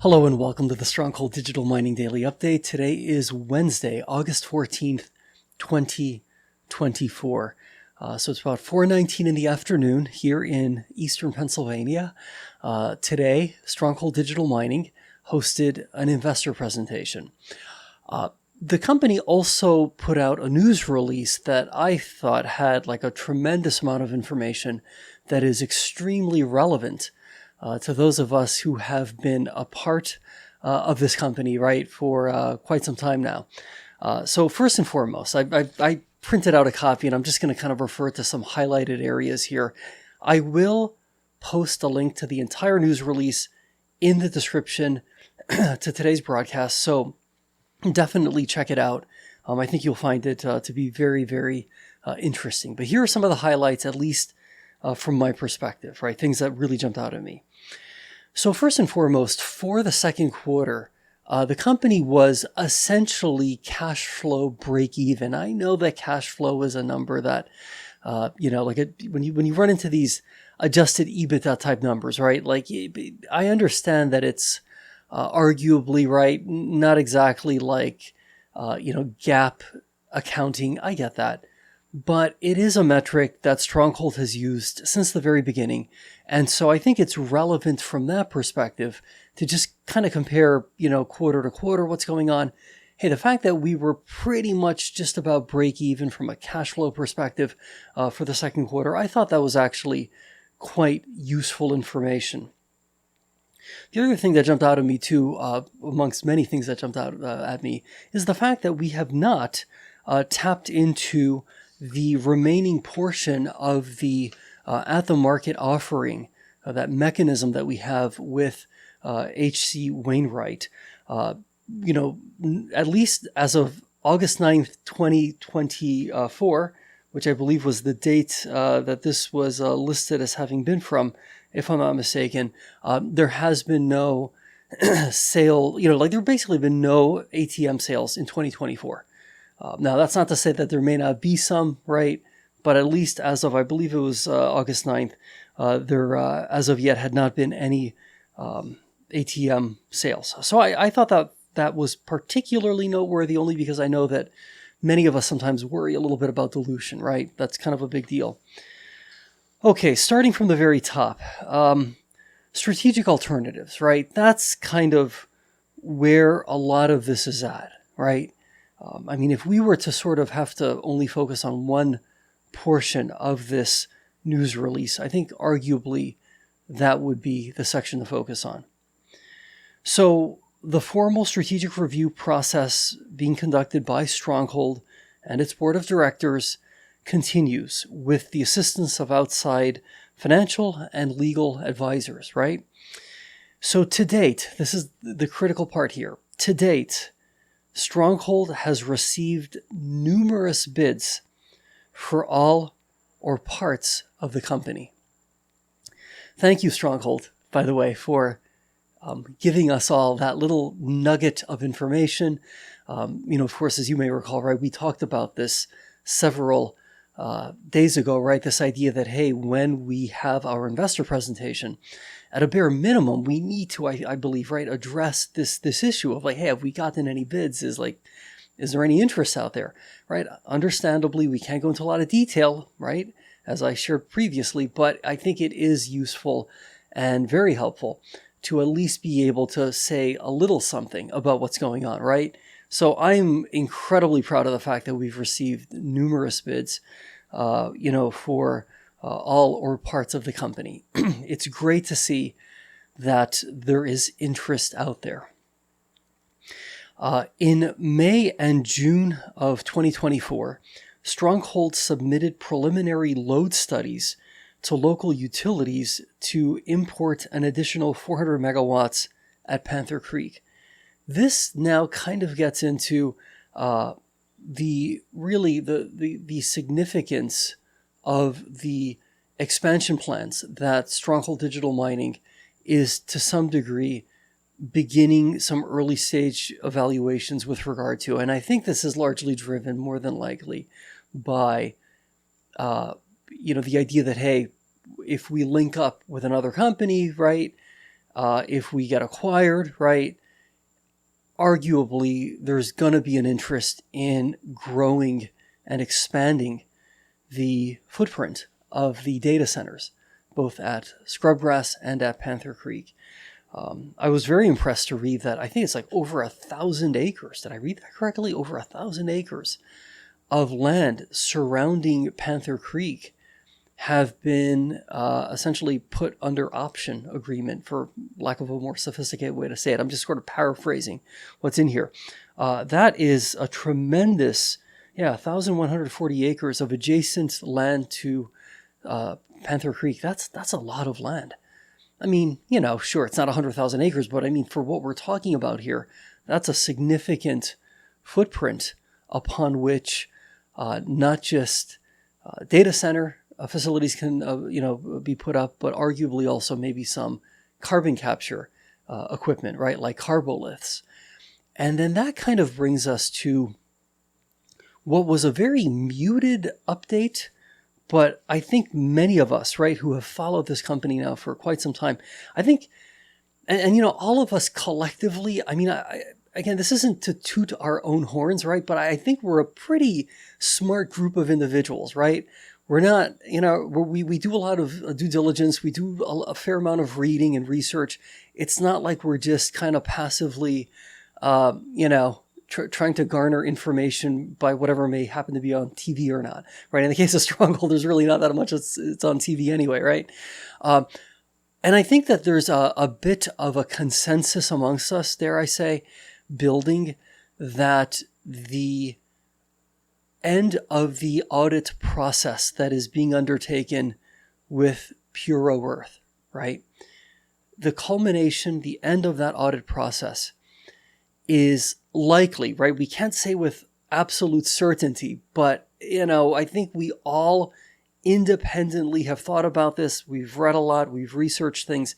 Hello and welcome to the Stronghold Digital Mining Daily Update. Today is Wednesday, August 14th, 2024. So it's about 4:19 in the afternoon here in eastern Pennsylvania. Today, Stronghold Digital Mining hosted an investor presentation. The company also put out a news release that I thought had like a tremendous amount of information that is extremely relevant to those of us who have been a part of this company, right, for quite some time now. So first and foremost, I printed out a copy, and I'm just going to kind of refer to some highlighted areas here. I will post a link to the entire news release in the description to today's broadcast, so definitely check it out. I think you'll find it to be very, very interesting. But here are some of the highlights, at least from my perspective, right? Things that really jumped out at me. So first and foremost, for the second quarter, the company was essentially cash flow break even. I know that cash flow is a number that, when you run into these adjusted EBITDA type numbers, right? Like I understand that it's arguably, right, not exactly like, GAAP accounting. I get that. But it is a metric that Stronghold has used since the very beginning. And so I think it's relevant from that perspective to just kind of compare, quarter to quarter, what's going on. Hey, the fact that we were pretty much just about break even from a cash flow perspective for the second quarter, I thought that was actually quite useful information. The other thing that jumped out at me too, amongst many things that jumped out at me, is the fact that we have not tapped into the remaining portion of the at-the-market offering, that mechanism that we have with H.C. Wainwright. At least as of August 9th, 2024, which I believe was the date that this was listed as having been from, if I'm not mistaken, there has been no sale, there basically been no ATM sales in 2024. Now, that's not to say that there may not be some, right? But at least as of, I believe it was August 9th, there, as of yet, had not been any ATM sales. So I thought that was particularly noteworthy, only because I know that many of us sometimes worry a little bit about dilution, right? That's kind of a big deal. Okay, starting from the very top, strategic alternatives, right? That's kind of where a lot of this is at, right? If we were to sort of have to only focus on one portion of this news release, I think arguably that would be the section to focus on. So the formal strategic review process being conducted by Stronghold and its board of directors continues with the assistance of outside financial and legal advisors, right? So to date, this is the critical part here. To date, Stronghold has received numerous bids for all or parts of the company. Thank you, Stronghold, by the way, for giving us all that little nugget of information. Of course, as you may recall, right, we talked about this several days ago, right? This idea that, hey, when we have our investor presentation, at a bare minimum, we need to, I believe, right, address this issue of like, hey, have we gotten any bids? Is there any interest out there, right? Understandably, we can't go into a lot of detail, right, as I shared previously, but I think it is useful and very helpful to at least be able to say a little something about what's going on, right? So I'm incredibly proud of the fact that we've received numerous bids, for all or parts of the company. It's great to see that there is interest out there. In May and June of 2024, Stronghold submitted preliminary load studies to local utilities to import an additional 400 megawatts at Panther Creek. This now kind of gets into the significance of the expansion plans that Stronghold Digital Mining is to some degree beginning some early stage evaluations with regard to. And I think this is largely driven more than likely by, the idea that, hey, if we link up with another company, right, If we get acquired, right, arguably there's going to be an interest in growing and expanding the footprint of the data centers, both at Scrubgrass and at Panther Creek. I was very impressed to read that I think it's like over 1,000 acres. Did I read that correctly? Over 1,000 acres of land surrounding Panther Creek have been essentially put under option agreement, for lack of a more sophisticated way to say it. I'm just sort of paraphrasing what's in here. That is a tremendous, 1,140 acres of adjacent land to Panther Creek. That's a lot of land. I mean, sure, it's not 100,000 acres, but I mean, for what we're talking about here, that's a significant footprint upon which not just data center facilities can, be put up, but arguably also maybe some carbon capture equipment, right? Like carboliths. And then that kind of brings us to what was a very muted update, but I think many of us, right, who have followed this company now for quite some time, I think, and all of us collectively, I mean, again, this isn't to toot our own horns, right? But I think we're a pretty smart group of individuals, right? We're not, we do a lot of due diligence. We do a fair amount of reading and research. It's not like we're just kind of passively, trying to garner information by whatever may happen to be on TV or not, right? In the case of Stronghold, there's really not that much it's on TV anyway, right? And I think that there's a bit of a consensus amongst us, dare I say, building, that the end of the audit process that is being undertaken with Puro Earth, right? The culmination, the end of that audit process is likely, right? We can't say with absolute certainty, but, I think we all independently have thought about this. We've read a lot, we've researched things,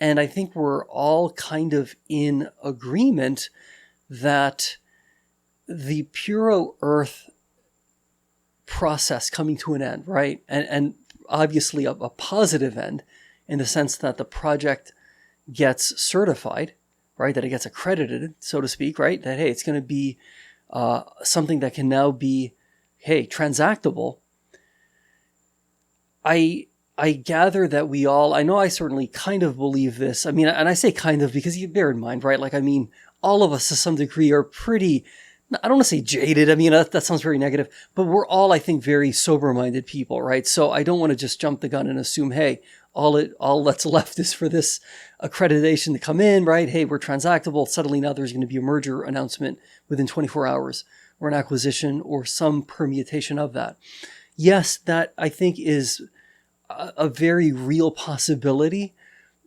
and I think we're all kind of in agreement that the Puro Earth process coming to an end, right? And obviously a positive end in the sense that the project gets certified, right? That it gets accredited, so to speak, right? That, hey, it's going to be something that can now be, transactable. I gather that we all, I know I certainly kind of believe this. I mean, and I say kind of because you bear in mind, right? Like, I mean, all of us to some degree are pretty, I don't want to say jaded. I mean, that sounds very negative, but we're all, I think, very sober-minded people, right? So I don't want to just jump the gun and assume, hey, all that's left is for this accreditation to come in, right? Hey, we're transactable. Suddenly now there's going to be a merger announcement within 24 hours or an acquisition or some permutation of that. Yes, that I think is a very real possibility.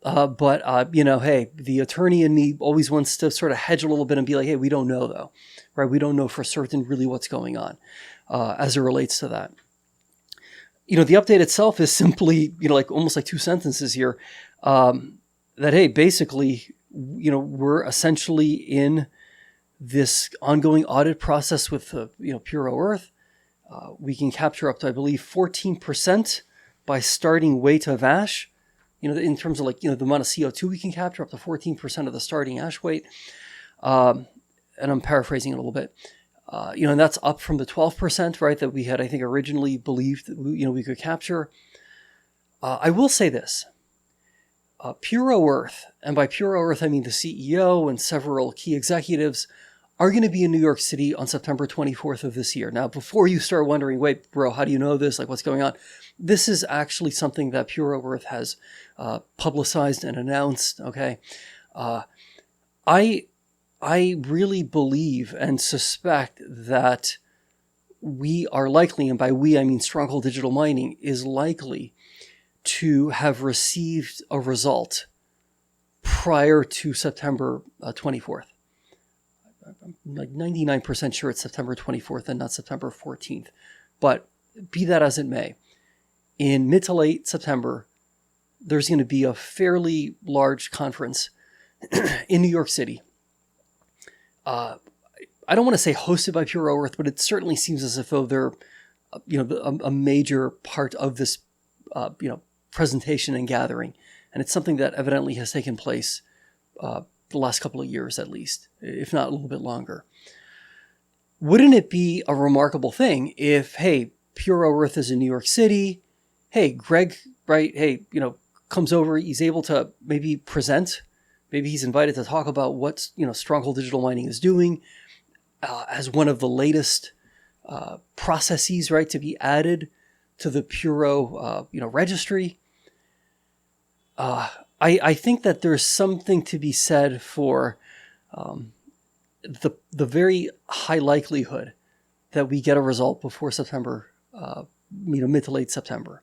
But hey, the attorney in me always wants to sort of hedge a little bit and be like, hey, we don't know though, right? We don't know for certain really what's going on as it relates to that. The update itself is simply, like almost like two sentences here, that, hey, basically, we're essentially in this ongoing audit process with, Puro Earth. We can capture up to, I believe, 14% by starting weight of ash. In terms of the amount of CO2 we can capture, up to 14% of the starting ash weight. And I'm paraphrasing it a little bit. And that's up from the 12%, right, that we had, I think, originally believed that, we could capture. I will say this. Puro Earth, and by Puro Earth, I mean the CEO and several key executives, are going to be in New York City on September 24th of this year. Now, before you start wondering, wait, bro, how do you know this? Like, what's going on? This is actually something that Puro Earth has publicized and announced, okay? I really believe and suspect that we are likely, and by we I mean Stronghold Digital Mining, is likely to have received a result prior to September 24th. I'm like 99% sure it's September 24th and not September 14th. But be that as it may, in mid to late September, there's going to be a fairly large conference in New York City. I don't want to say hosted by Puro Earth, but it certainly seems as if though they're, a major part of this, presentation and gathering And it's something that evidently has taken place the last couple of years at least, if not a little bit longer. Wouldn't it be a remarkable thing if, hey, Puro Earth is in New York City, hey, Greg, right, hey, comes over, he's able to maybe present, maybe he's invited to talk about what, Stronghold Digital Mining is doing as one of the latest processes, right, to be added to the Puro, registry. I think that there's something to be said for the very high likelihood that we get a result before September, mid to late September,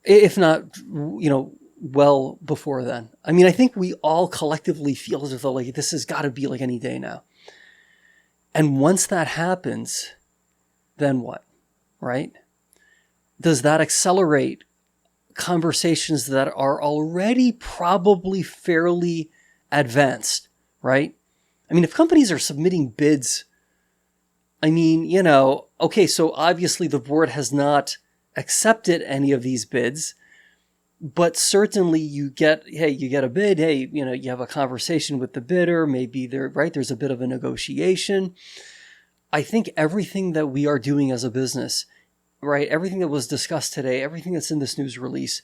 if not, well before then. I mean, I think we all collectively feel as though like this has got to be like any day now. And once that happens, then what, right? Does that accelerate conversations that are already probably fairly advanced, right? I mean, if companies are submitting bids, I mean, okay, so obviously the board has not accepted any of these bids, but certainly you get a bid, hey, you have a conversation with the bidder, maybe there's a bit of a negotiation. I think everything that we are doing as a business, right, everything that was discussed today, everything that's in this news release,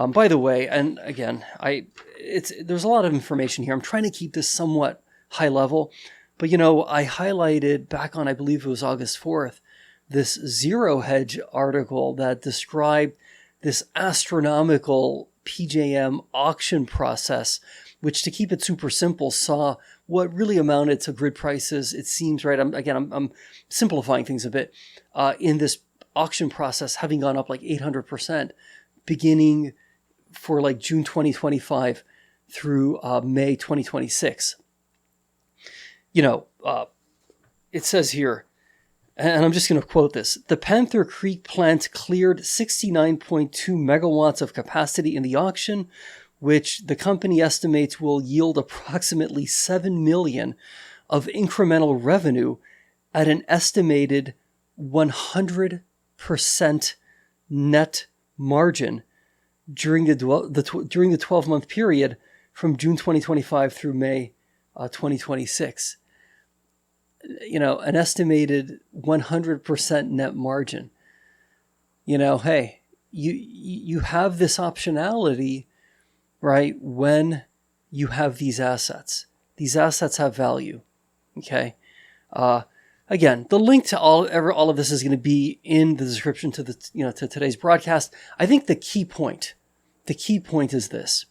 by the way, and again, there's a lot of information here. I'm trying to keep this somewhat high level, but I highlighted back on, I believe it was August 4th, this Zero Hedge article that described this astronomical PJM auction process, which, to keep it super simple, saw what really amounted to grid prices, it seems, right? I'm simplifying things a bit, in this auction process having gone up like 800%, beginning for like June 2025 through May 2026. It says here, and I'm just going to quote this: the Panther Creek plant cleared 69.2 megawatts of capacity in the auction, which the company estimates will yield approximately $7 million of incremental revenue at an estimated 100% net margin during the 12-month period from June 2025 through May 2026. An estimated 100% net margin. Hey, you have this optionality, right? When you have these assets have value. Okay. Again, the link to all of this is going to be in the description to to today's broadcast. I think the key point is this: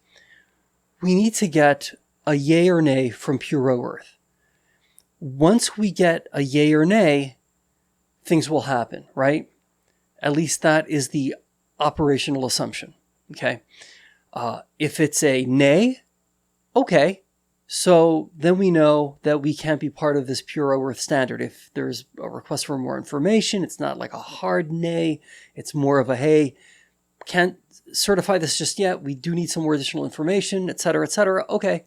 we need to get a yay or nay from Puro Earth. Once we get a yay or nay, things will happen, right? At least that is the operational assumption. Okay. If it's a nay, okay. So then we know that we can't be part of this Puro Earth standard. If there's a request for more information, it's not like a hard nay. It's more of a, hey, can't certify this just yet. We do need some more additional information, et cetera, et cetera. Okay.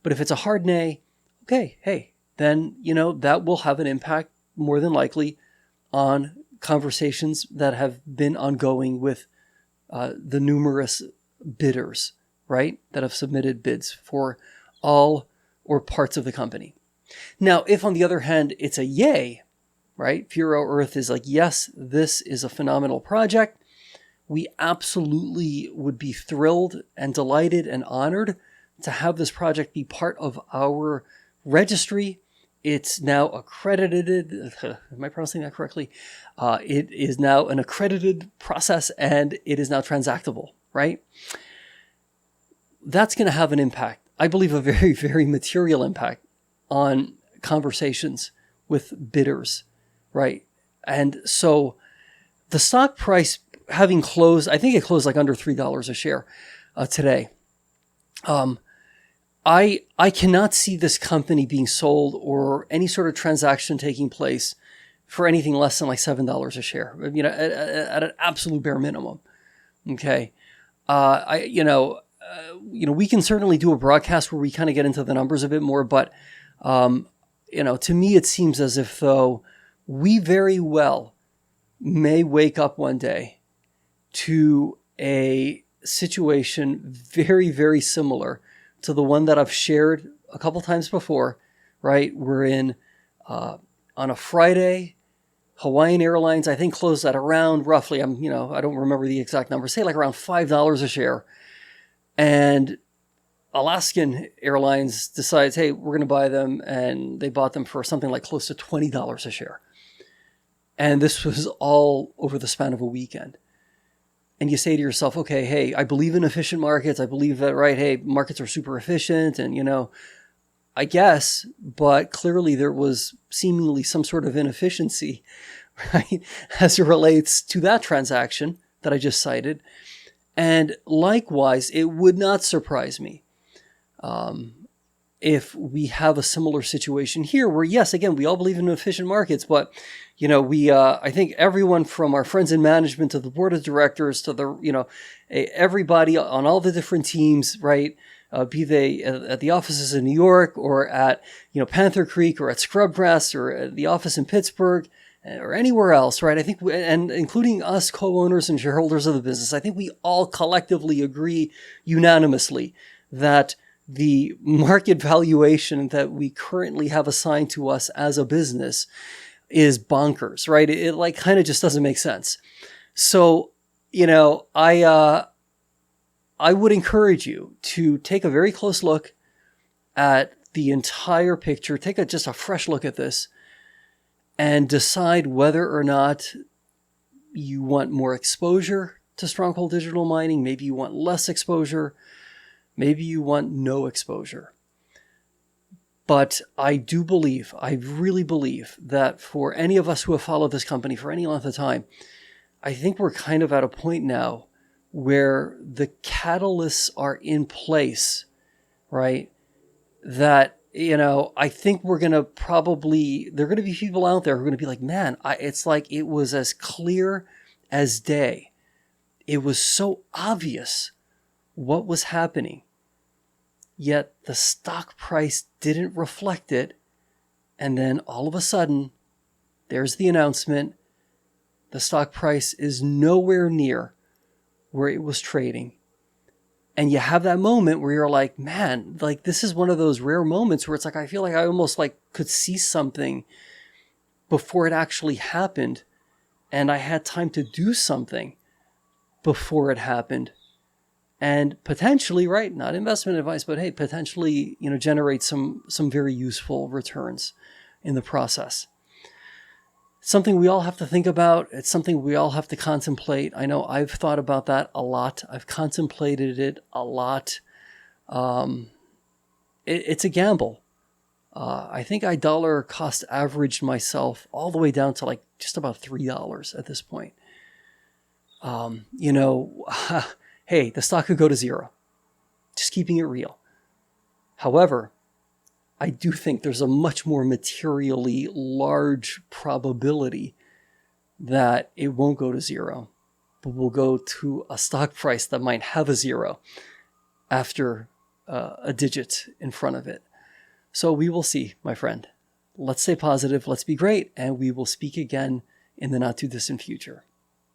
But if it's a hard nay, okay, hey, then, that will have an impact more than likely on conversations that have been ongoing with the numerous bidders, right, that have submitted bids for all or parts of the company. Now, if on the other hand, it's a yay, right, Puro Earth is like, yes, this is a phenomenal project. We absolutely would be thrilled and delighted and honored to have this project be part of our registry. It's now accredited. Am I pronouncing that correctly? It is now an accredited process and it is now transactable, right? That's going to have an impact. I believe a very, very material impact on conversations with bidders, right? And so the stock price having closed, I think it closed like under $3 a share today. I cannot see this company being sold or any sort of transaction taking place for anything less than like $7 a share, at an absolute bare minimum. Okay. We can certainly do a broadcast where we kind of get into the numbers a bit more, but, to me, it seems as if though we very well may wake up one day to a situation very, very similar to the one that I've shared a couple times before, right? We're in on a Friday. Hawaiian Airlines, I think, closed at around roughly, I don't remember the exact number, say like around $5 a share. And Alaskan Airlines decides, hey, we're going to buy them. And they bought them for something like close to $20 a share. And this was all over the span of a weekend. And you say to yourself, okay, hey, I believe in efficient markets. I believe that, right, hey, markets are super efficient. And, I guess, but clearly there was seemingly some sort of inefficiency, right, as it relates to that transaction that I just cited. And likewise, it would not surprise me if we have a similar situation here where, yes, again, we all believe in efficient markets, but, I think everyone from our friends in management to the board of directors to the, everybody on all the different teams, right, be they at the offices in New York or at, Panther Creek or at Scrubgrass or at the office in Pittsburgh or anywhere else, right? I think, and including us co-owners and shareholders of the business, I think we all collectively agree unanimously that the market valuation that we currently have assigned to us as a business is bonkers, right? It like kind of just doesn't make sense. So, I would encourage you to take a very close look at the entire picture, take just a fresh look at this, and decide whether or not you want more exposure to Stronghold Digital Mining. Maybe you want less exposure. Maybe you want no exposure. But I really believe that for any of us who have followed this company for any length of time, I think we're kind of at a point now where the catalysts are in place, right? That, I think there are going to be people out there who are going to be like, man, it's like it was as clear as day. It was so obvious what was happening, yet the stock price didn't reflect it. And then all of a sudden, there's the announcement. The stock price is nowhere near where it was trading. And you have that moment where you're like, man, like this is one of those rare moments where it's like, I feel like I almost like could see something before it actually happened. And I had time to do something before it happened. And potentially, right, not investment advice, but hey, potentially, generate some very useful returns in the process. Something we all have to think about. It's something we all have to contemplate. I know I've thought about that a lot. I've contemplated it a lot. It's a gamble. I think I dollar cost averaged myself all the way down to like just about $3 at this point. Hey, the stock could go to zero. Just keeping it real. However, I do think there's a much more materially large probability that it won't go to zero, but will go to a stock price that might have a zero after a digit in front of it. So we will see, my friend. Let's stay positive, let's be great, and we will speak again in the not too distant future.